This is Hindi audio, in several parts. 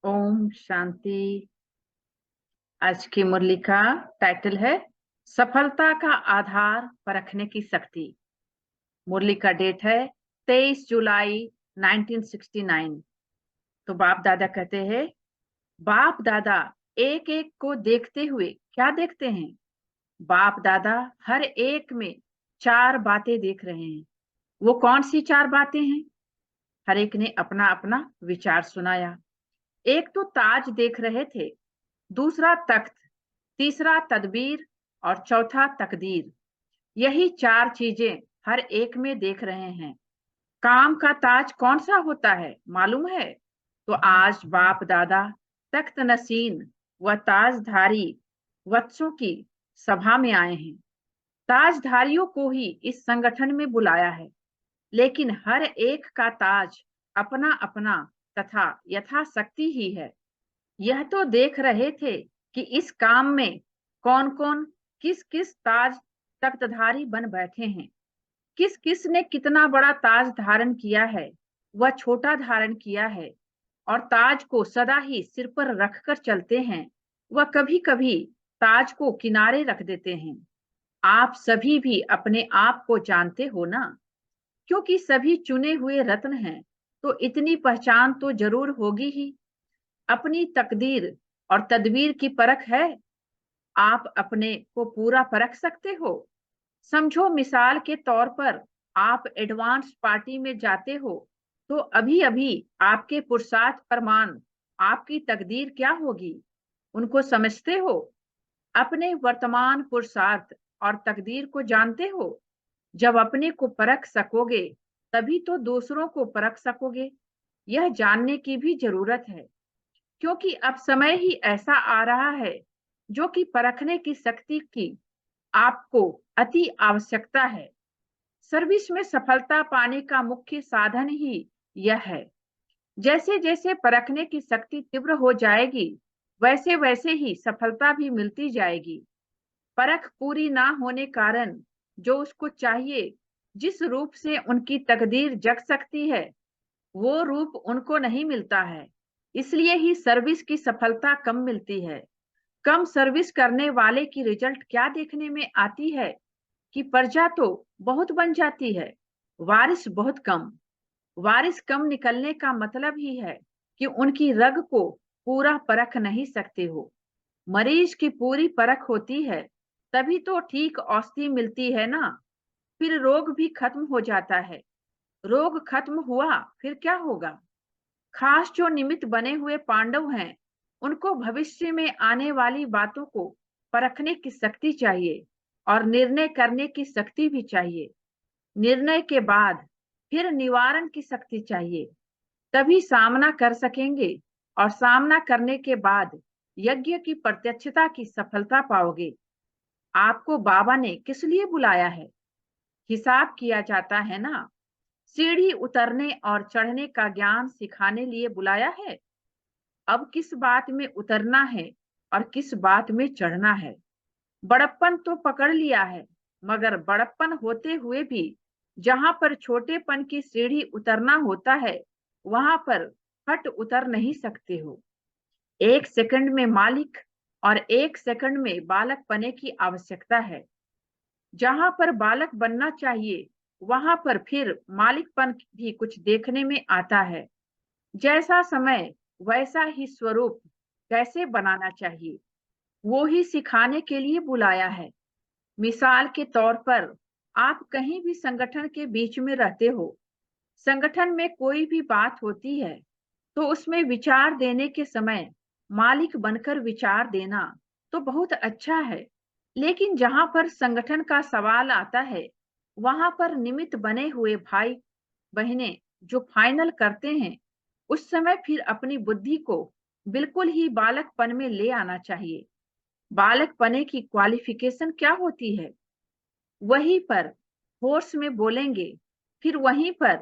ओम शांति। आज की मुरली का टाइटल है सफलता का आधार परखने की शक्ति। मुरली का डेट है 23 जुलाई 1969। तो बाप दादा कहते हैं, बाप दादा एक एक को देखते हुए क्या देखते हैं? बाप दादा हर एक में चार बातें देख रहे हैं। वो कौन सी चार बातें हैं? हर एक ने अपना अपना विचार सुनाया। एक तो ताज देख रहे थे, दूसरा तख्त, तीसरा तदबीर और चौथा तकदीर। यही चार चीजें हर एक में देख रहे हैं। काम का ताज कौन सा होता है मालूम है? तो आज बाप दादा तख्त नसीन व ताजधारी वत्सों की सभा में आए हैं। ताजधारियों को ही इस संगठन में बुलाया है, लेकिन हर एक का ताज अपना अपना तथा यथाशक्ति ही है। यह तो देख रहे थे कि इस काम में कौन कौन किस किस ताज तख्तधारी बन बैठे हैं, किस किस ने कितना बड़ा ताज धारण किया है, वह छोटा धारण किया है, और ताज को सदा ही सिर पर रखकर चलते हैं, वह कभी कभी ताज को किनारे रख देते हैं। आप सभी भी अपने आप को जानते हो ना? क्योंकि सभी चुने हुए रत्न हैं, तो इतनी पहचान तो जरूर होगी ही। अपनी तकदीर और तदबीर की परख है। आप अपने को पूरा परख सकते हो। समझो, मिसाल के तौर पर आप एडवांस पार्टी में जाते हो, तो अभी अभी आपके पुरुषार्थ प्रमाण आपकी तकदीर क्या होगी, उनको समझते हो? अपने वर्तमान पुरुषार्थ और तकदीर को जानते हो? जब अपने को परख सकोगे, तभी तो दूसरों को परख सकोगे। यह जानने की भी जरूरत है, क्योंकि अब समय ही ऐसा आ रहा है जो कि परखने की शक्ति की आपको अति आवश्यकता है। सर्विस में सफलता पाने का मुख्य साधन ही यह है। जैसे जैसे परखने की शक्ति तीव्र हो जाएगी, वैसे वैसे ही सफलता भी मिलती जाएगी। परख पूरी ना होने कारण जो उसको चाहिए, जिस रूप से उनकी तकदीर जग सकती है, वो रूप उनको नहीं मिलता है। इसलिए ही सर्विस की सफलता कम मिलती है। कम सर्विस करने वाले की रिजल्ट क्या देखने में आती है कि प्रजा तो बहुत बन जाती है, वारिस बहुत कम। वारिस कम निकलने का मतलब ही है कि उनकी रग को पूरा परख नहीं सकते हो। मरीज की पूरी परख होती है, तभी तो ठीक औषधि मिलती है ना। फिर रोग भी खत्म हो जाता है। रोग खत्म हुआ, फिर क्या होगा? खास जो निमित्त बने हुए पांडव हैं, उनको भविष्य में आने वाली बातों को परखने की शक्ति चाहिए और निर्णय करने की शक्ति भी चाहिए। निर्णय के बाद फिर निवारण की शक्ति चाहिए, तभी सामना कर सकेंगे, और सामना करने के बाद यज्ञ की प्रत्यक्षता की सफलता पाओगे। आपको बाबा ने किस लिए बुलाया है? हिसाब किया जाता है ना। सीढ़ी उतरने और चढ़ने का ज्ञान सिखाने लिए बुलाया है। अब किस बात में उतरना है और किस बात में चढ़ना है? बड़प्पन तो पकड़ लिया है, मगर बड़प्पन होते हुए भी जहां पर छोटेपन की सीढ़ी उतरना होता है, वहां पर फट उतर नहीं सकते हो। एक सेकंड में मालिक और एक सेकंड में बालक बने की आवश्यकता है। जहां पर बालक बनना चाहिए, वहां पर फिर मालिकपन भी कुछ देखने में आता है। जैसा समय वैसा ही स्वरूप कैसे बनाना चाहिए, वो ही सिखाने के लिए बुलाया है। मिसाल के तौर पर आप कहीं भी संगठन के बीच में रहते हो। संगठन में कोई भी बात होती है, तो उसमें विचार देने के समय मालिक बनकर विचार देना तो बहुत अच्छा है। लेकिन जहां पर संगठन का सवाल आता है, वहां पर निमित्त बने हुए भाई बहनें जो फाइनल करते हैं, उस समय फिर अपनी बुद्धि को बिल्कुल ही बालकपन में ले आना चाहिए। बालकपने की क्वालिफिकेशन क्या होती है? वहीं पर फोर्स में बोलेंगे, फिर वहीं पर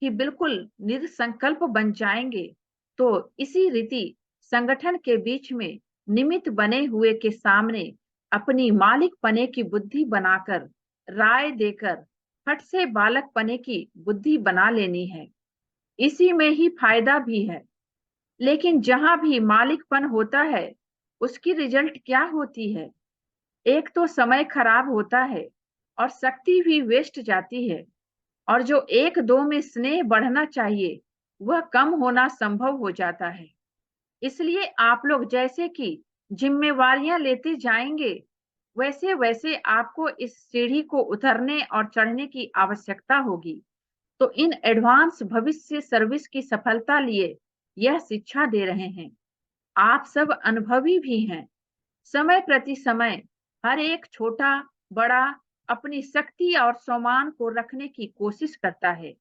ही बिल्कुल निरसंकल्प बन जाएंगे। तो इसी रीति संगठन के बीच में निमित्त बने हुए के सामने अपनी मालिक पने की बुद्धि बनाकर राय देकर फट से बालक पने की बुद्धि बना लेनी है। इसी में ही फायदा भी है। लेकिन जहां भी मालिकपन होता है उसकी रिजल्ट क्या होती है? एक तो समय खराब होता है और शक्ति भी वेस्ट जाती है, और जो एक दो में स्नेह बढ़ना चाहिए वह कम होना संभव हो जाता है। इसलिए आप लोग जैसे कि जिम्मेवारियां लेते जाएंगे, वैसे वैसे आपको इस सीढ़ी को उतरने और चढ़ने की आवश्यकता होगी। तो इन एडवांस भविष्य सर्विस की सफलता लिए यह शिक्षा दे रहे हैं। आप सब अनुभवी भी हैं। समय प्रति समय हर एक छोटा बड़ा अपनी शक्ति और सम्मान को रखने की कोशिश करता है,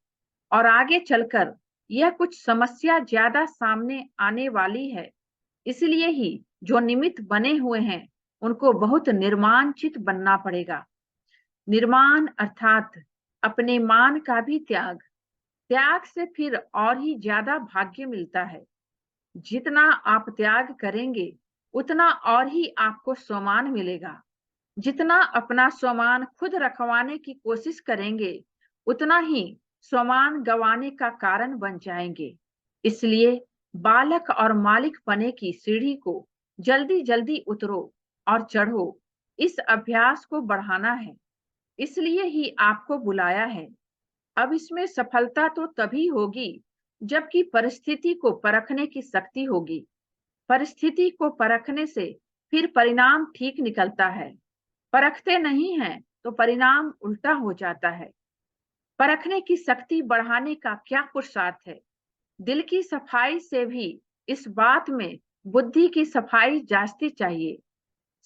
और आगे चलकर यह कुछ समस्या ज्यादा सामने आने वाली है। इसलिए ही जो निमित्त बने हुए हैं उनको बहुत निर्माणचित बनना पड़ेगा। निर्माण अर्थात अपने मान का भी त्याग। त्याग से फिर और ही ज्यादा भाग्य मिलता है। जितना आप त्याग करेंगे उतना और ही आपको सम्मान मिलेगा। जितना अपना सम्मान खुद रखवाने की कोशिश करेंगे उतना ही सम्मान गंवाने का कारण बन जाएंगे। इसलिए बालक और मालिक पने की सीढ़ी को जल्दी जल्दी उतरो और चढ़ो। इस अभ्यास को बढ़ाना है, इसलिए ही आपको बुलाया है। अब इसमें सफलता तो तभी होगी जबकि परिस्थिति को परखने की शक्ति होगी। परिस्थिति को परखने से फिर परिणाम ठीक निकलता है। परखते नहीं हैं तो परिणाम उल्टा हो जाता है। परखने की शक्ति बढ़ाने का क्या पुरुषार्थ है? दिल की सफाई से भी इस बात में बुद्धि की सफाई जांचती चाहिए।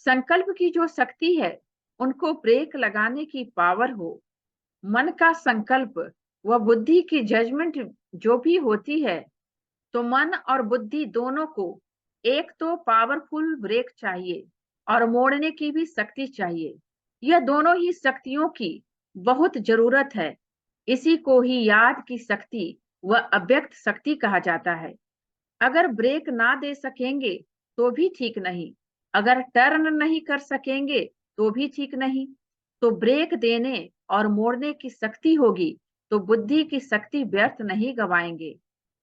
संकल्प की जो शक्ति है उनको ब्रेक लगाने की पावर हो। मन का संकल्प व बुद्धि की जजमेंट जो भी होती है, तो मन और बुद्धि दोनों को एक तो पावरफुल ब्रेक चाहिए और मोड़ने की भी शक्ति चाहिए। यह दोनों ही शक्तियों की बहुत जरूरत है। इसी को ही याद की शक्ति व अव्यक्त शक्ति कहा जाता है। अगर ब्रेक ना दे सकेंगे तो भी ठीक नहीं, अगर टर्न नहीं कर सकेंगे तो भी ठीक नहीं। तो ब्रेक देने और मोड़ने की शक्ति होगी तो बुद्धि की शक्ति व्यर्थ नहीं गवाएंगे।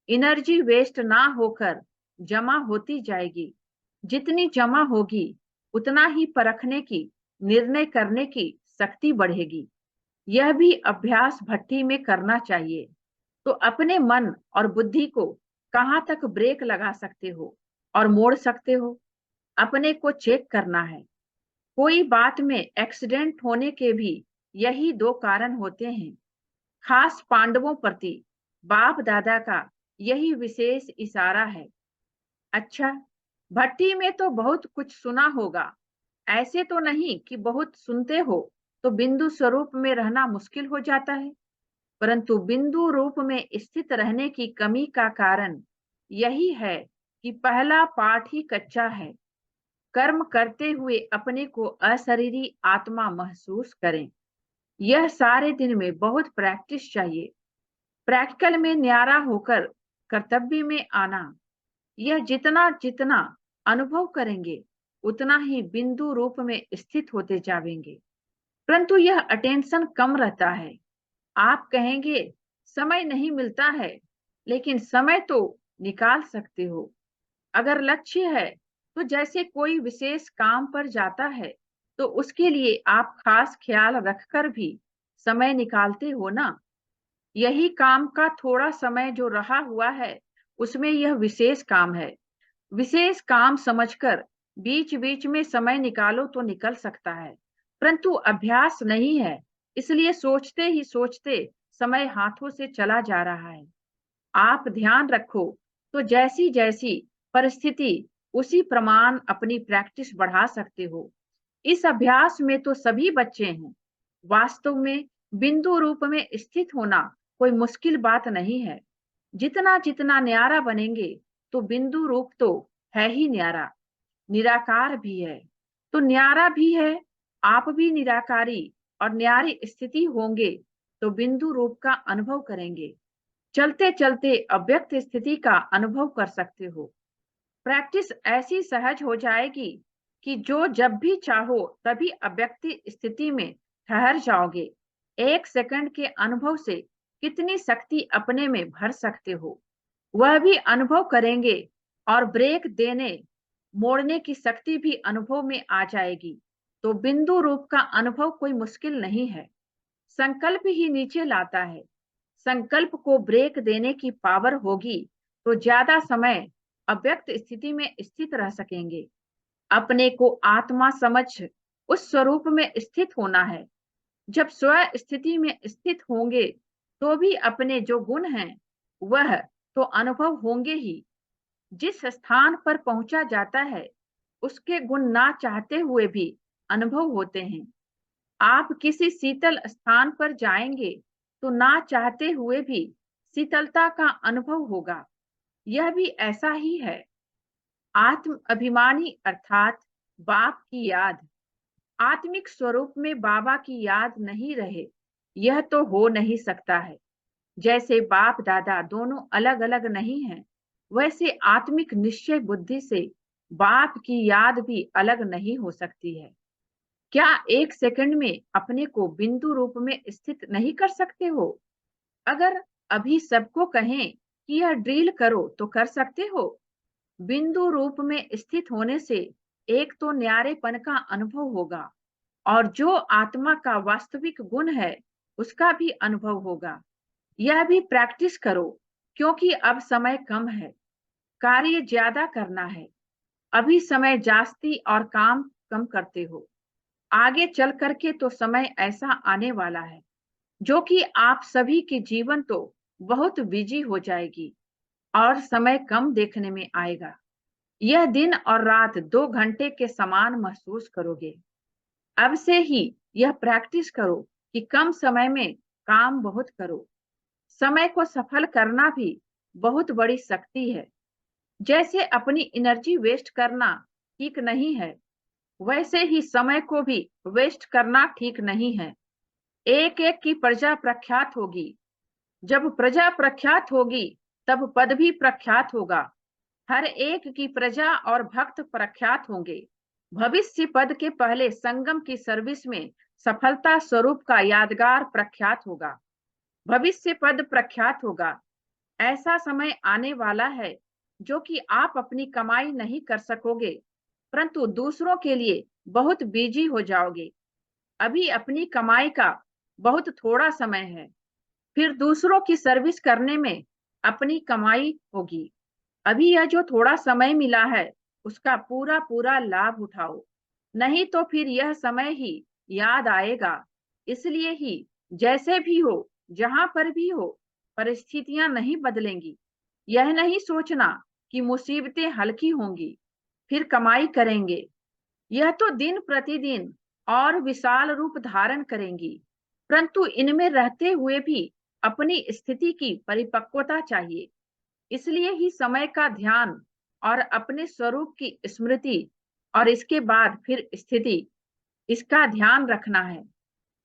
एनर्जी वेस्ट ना होकर जमा होती जाएगी। जितनी जमा होगी उतना ही परखने की, निर्णय करने की शक्ति बढ़ेगी। यह भी अभ्यास भट्ठी में करना चाहिए। तो अपने मन और बुद्धि को कहाँ तक ब्रेक लगा सकते हो और मोड़ सकते हो, अपने को चेक करना है। कोई बात में एक्सीडेंट होने के भी यही दो कारण होते हैं। खास पांडवों प्रति बाप दादा का यही विशेष इशारा है। अच्छा, भट्टी में तो बहुत कुछ सुना होगा। ऐसे तो नहीं कि बहुत सुनते हो तो बिंदु स्वरूप में रहना मुश्किल हो जाता है। परंतु बिंदु रूप में स्थित रहने की कमी का कारण यही है कि पहला पाठ ही कच्चा है। कर्म करते हुए अपने को अशरीरी आत्मा महसूस करें। यह सारे दिन में बहुत प्रैक्टिस चाहिए। प्रैक्टिकल में न्यारा होकर कर्तव्य में आना। यह जितना जितना अनुभव करेंगे उतना ही बिंदु रूप में स्थित होते जाएंगे। परंतु यह अटेंशन कम रहता है। आप कहेंगे समय नहीं मिलता है, लेकिन समय तो निकाल सकते हो। अगर लक्ष्य है तो जैसे कोई विशेष काम पर जाता है तो उसके लिए आप खास ख्याल रखकर भी समय निकालते हो ना। यही काम का थोड़ा समय जो रहा हुआ है उसमें यह विशेष काम है। विशेष काम समझकर बीच बीच में समय निकालो तो निकल सकता है, परंतु अभ्यास नहीं है, इसलिए सोचते ही सोचते समय हाथों से चला जा रहा है। आप ध्यान रखो तो जैसी जैसी परिस्थिति उसी प्रमाण अपनी प्रैक्टिस बढ़ा सकते हो। इस अभ्यास में तो सभी बच्चे हैं। वास्तव में बिंदु रूप में स्थित होना कोई मुश्किल बात नहीं है। जितना जितना न्यारा बनेंगे तो बिंदु रूप तो है ही न्यारा, निराकार भी है। तो न्यारा भी है, आप भी निराकारी और न्यारी स्थिति होंगे तो बिंदु रूप का अनुभव करेंगे। चलते चलते अव्यक्त स्थिति का अनुभव कर सकते हो। प्रैक्टिस ऐसी सहज हो जाएगी कि जो जब भी चाहो तभी अव्यक्त स्थिति में ठहर जाओगे। एक सेकंड के अनुभव से कितनी शक्ति अपने में भर सकते हो, वह भी अनुभव करेंगे और ब्रेक देने मोड़ने की शक्ति भी अनुभव में आ जाएगी, तो बिंदु रूप का अनुभव कोई मुश्किल नहीं है। संकल्प ही नीचे लाता है। संकल्प को ब्रेक देने की पावर होगी तो ज्यादा समय अव्यक्त स्थिति में स्थित रह सकेंगे। अपने को आत्मा समझ उस स्वरूप में स्थित होना है। जब स्व स्थिति में स्थित होंगे तो भी अपने जो गुण हैं वह तो अनुभव होंगे ही। जिस स्थान पर पहुंचा जाता है उसके गुण ना चाहते हुए भी अनुभव होते हैं। आप किसी शीतल स्थान पर जाएंगे तो ना चाहते हुए भी शीतलता का अनुभव होगा। यह भी ऐसा ही है। आत्म अभिमानी अर्थात बाप की याद, आत्मिक स्वरूप में बाबा की याद नहीं रहे, यह तो हो नहीं सकता है। जैसे बाप दादा दोनों अलग अलग नहीं हैं, वैसे आत्मिक निश्चय बुद्धि से बाप की याद भी अलग नहीं हो सकती है। क्या एक सेकंड में अपने को बिंदु रूप में स्थित नहीं कर सकते हो? अगर अभी सबको कहें कि यह ड्रिल करो तो कर सकते हो? बिंदु रूप में स्थित होने से एक तो न्यारेपन का अनुभव होगा और जो आत्मा का वास्तविक गुण है उसका भी अनुभव होगा। यह भी प्रैक्टिस करो, क्योंकि अब समय कम है, कार्य ज्यादा करना है। अभी समय जास्ती और काम कम करते हो। आगे चल करके तो समय ऐसा आने वाला है जो कि आप सभी के जीवन तो बहुत बिजी हो जाएगी और समय कम देखने में आएगा। यह दिन और रात 2 घंटे के समान महसूस करोगे। अब से ही यह प्रैक्टिस करो कि कम समय में काम बहुत करो। समय को सफल करना भी बहुत बड़ी शक्ति है। जैसे अपनी एनर्जी वेस्ट करना ठीक नहीं है, वैसे ही समय को भी वेस्ट करना ठीक नहीं है। एक एक की प्रजा प्रख्यात होगी। जब प्रजा प्रख्यात होगी तब पद भी प्रख्यात होगा। हर एक की प्रजा और भक्त प्रख्यात होंगे। भविष्य पद के पहले संगम की सर्विस में सफलता स्वरूप का यादगार प्रख्यात होगा। भविष्य पद प्रख्यात होगा। ऐसा समय आने वाला है जो कि आप अपनी कमाई नहीं कर सकोगे, परंतु दूसरों के लिए बहुत बिजी हो जाओगे। अभी अपनी कमाई का बहुत थोड़ा समय है, फिर दूसरों की सर्विस करने में अपनी कमाई होगी। अभी यह जो थोड़ा समय मिला है उसका पूरा पूरा लाभ उठाओ, नहीं तो फिर यह समय ही याद आएगा। इसलिए ही जैसे भी हो, जहां पर भी हो, परिस्थितियां नहीं बदलेंगी। यह नहीं सोचना कि मुसीबतें हल्की होंगी फिर कमाई करेंगे। यह तो दिन प्रतिदिन और विशाल रूप धारण करेंगी, परंतु इनमें रहते हुए भी अपनी स्थिति की परिपक्वता चाहिए। इसलिए ही समय का ध्यान और अपने स्वरूप की स्मृति और इसके बाद फिर स्थिति, इसका ध्यान रखना है।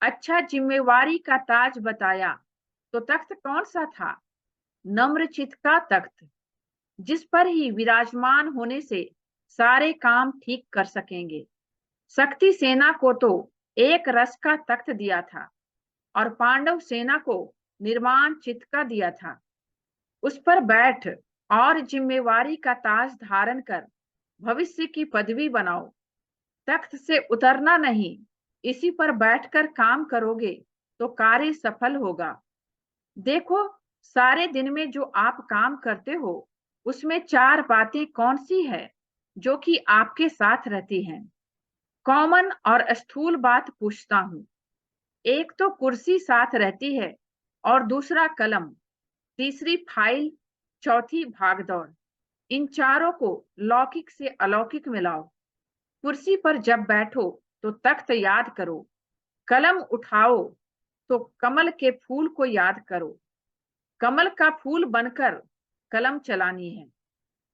अच्छा, जिम्मेवारी का ताज बताया तो तख्त कौन सा था? नम्रचित का तख्त, जिस पर ही विराजमान होने से सारे काम ठीक कर सकेंगे। शक्ति सेना को तो एक रस का तख्त दिया था और पांडव सेना को निर्माण चित्त का दिया था। उस पर बैठ और जिम्मेवारी का ताज धारण कर भविष्य की पदवी बनाओ। तख्त से उतरना नहीं, इसी पर बैठकर काम करोगे तो कार्य सफल होगा। देखो, सारे दिन में जो आप काम करते हो उसमें 4 बातें कौन सी है जो कि आपके साथ रहती हैं? कॉमन और स्थूल बात पूछता हूं। एक तो कुर्सी साथ रहती है और दूसरा कलम, तीसरी फाइल, चौथी भागदौड़। इन चारों को लौकिक से अलौकिक मिलाओ। कुर्सी पर जब बैठो तो तख्त याद करो, कलम उठाओ तो कमल के फूल को याद करो, कमल का फूल बनकर कलम चलानी है।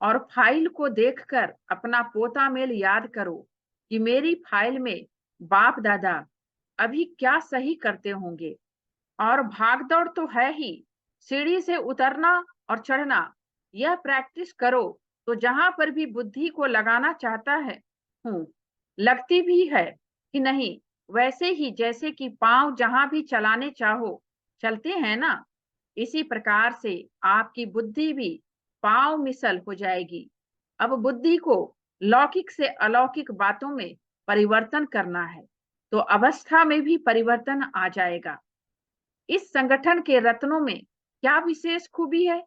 और फाइल को देखकर अपना पोता मेल याद करो कि मेरी फाइल में बाप दादा अभी क्या सही करते होंगे। और भागदौड़ तो है ही, सीढ़ी से उतरना और चढ़ना। यह प्रैक्टिस करो तो जहां पर भी बुद्धि को लगाना चाहता है हूं, लगती भी है कि नहीं, वैसे ही जैसे कि पांव जहां भी चलाने चाहो चलते हैं ना, इसी प्रकार से आपकी बुद्धि भी पांव मिसल हो जाएगी। अब बुद्धि को लौकिक से अलौकिक बातों में परिवर्तन करना है, तो अवस्था में भी परिवर्तन आ जाएगा। इस संगठन के रत्नों में क्या विशेष खूबी है?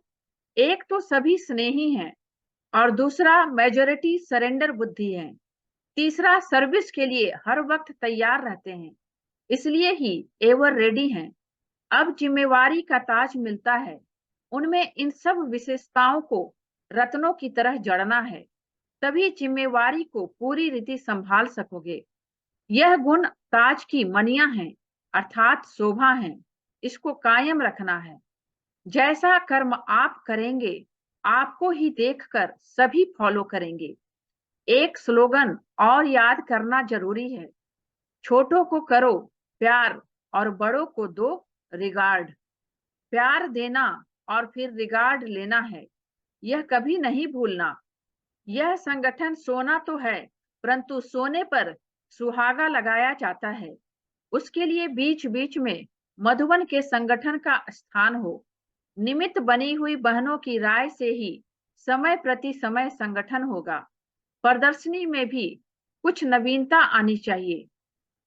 एक तो सभी स्नेही हैं, और दूसरा मेजॉरिटी सरेंडर बुद्धि है। तीसरा सर्विस के लिए हर वक्त तैयार रहते हैं, इसलिए ही एवर रेडी हैं। अब जिम्मेवारी का ताज मिलता है, उनमें इन सब विशेषताओं को रत्नों की तरह जड़ना है, तभी जिम्मेवारी को पूरी रीति संभाल सकोगे। यह गुण ताज की मनियां हैं, अर्थात शोभा है, इसको कायम रखना है। जैसा कर्म आप करेंगे, आपको ही देखकर सभी फॉलो करेंगे। एक स्लोगन और याद करना जरूरी है, छोटों को करो प्यार और बड़ों को दो रिगार्ड। प्यार देना और फिर रिगार्ड लेना है, यह कभी नहीं भूलना। यह संगठन सोना तो है, परंतु सोने पर सुहागा लगाया जाता है। उसके लिए बीच बीच में मधुबन के संगठन का स्थान हो। निमित्त बनी हुई बहनों की राय से ही समय प्रति समय संगठन होगा। प्रदर्शनी में भी कुछ नवीनता आनी चाहिए।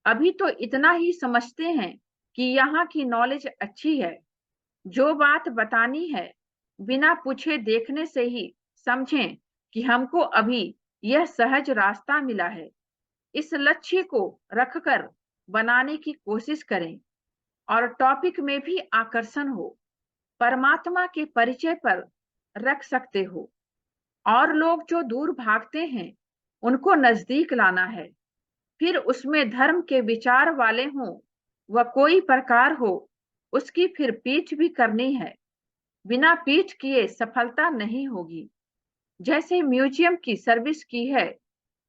अभी तो इतना ही समझते हैं कि यहाँ की नॉलेज अच्छी है। जो बात बतानी है, बिना पूछे देखने से ही समझें कि हमको अभी यह सहज रास्ता मिला है। इस लक्ष्य को रखकर बनाने की कोशिश करें, और टॉपिक में भी आकर्षण हो। परमात्मा के परिचय पर रख सकते हो, और लोग जो दूर भागते हैं उनको नजदीक लाना है। फिर उसमें धर्म के विचार वाले हों व कोई प्रकार हो, उसकी फिर पीठ भी करनी है। बिना पीठ किए सफलता नहीं होगी। जैसे म्यूजियम की सर्विस की है,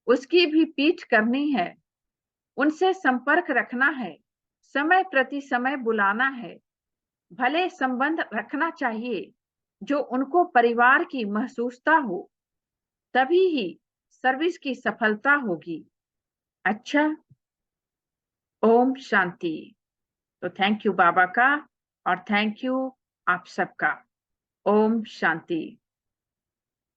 उसकी भी पीठ करनी है। उनसे संपर्क रखना है, समय प्रति समय बुलाना है। भले संबंध रखना चाहिए जो उनको परिवार की महसूसता हो, तभी ही सर्विस की सफलता होगी। अच्छा, ओम शांति। तो थैंक यू बाबा का, और थैंक यू आप सबका। ओम शांति।